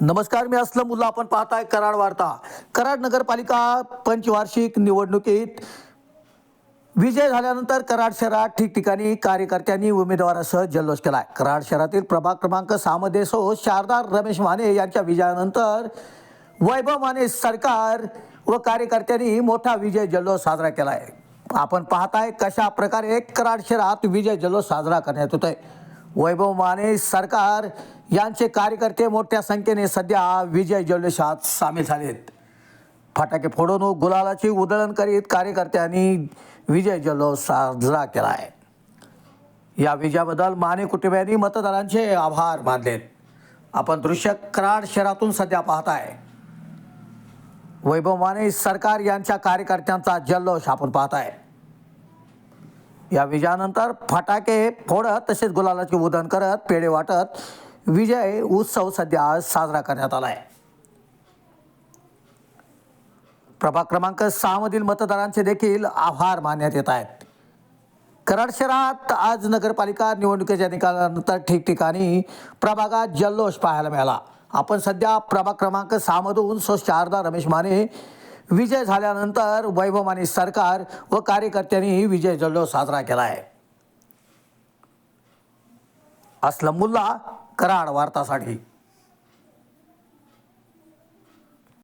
नमस्कार, मी असलमुल्ला. आपण पाहताय कराड वार्ता. कराड नगरपालिका पंचवार्षिक निवडणुकीत विजय झाल्यानंतर कराड शहरात ठिकठिकाणी कार्यकर्त्यांनी उमेदवारासह जल्लोष केलाय. कराड शहरातील प्रभाग क्रमांक 6 मध्ये शारदा रमेश माने यांच्या विजयानंतर वैभव माने सरकार व कार्यकर्त्यांनी मोठा विजय जल्लोष साजरा केलाय. आपण पाहताय कशा प्रकारे कराड शहरात विजय जल्लोष साजरा करण्यात होतोय. वैभव माने सरकार यांचे कार्यकर्ते मोठ्या संख्येने सध्या विजय जल्लोषात सामील झालेत. फटाके फोडून गुलालाची उधळण करीत कार्यकर्त्यांनी विजय जल्लोष साजरा केला आहे. या विजयाबद्दल माने कुटुंबियांनी मतदारांचे आभार मानलेत. आपण दृश्य कराड शहरातून सध्या पाहताय. वैभव माने सरकार यांच्या कार्यकर्त्यांचा जल्लोष आपण पाहताय. या विजयानंतर फटाके फोडत तसेच गुलालाची उधळण करत पेढे वाटत विजय उत्सव सध्या साजरा करण्यात आला आहे. प्रभाग क्रमांक 6 मधील मतदारांचे देखील आभार मानण्यात येत आहेत. कराड शहरात आज नगरपालिका निवडणुकीच्या निकालानंतर ठिकठिकाणी प्रभागात जल्लोष पाहायला मिळाला. आपण सध्या प्रभाग क्रमांक 6 मधून शारदा रमेश माने विजय झाल्यानंतर वैभव माने सरकार व कार्यकर्त्यांनी विजय जल्लोष साजरा केला आहे. असलमुल्ला, कराड वार्तासाठी.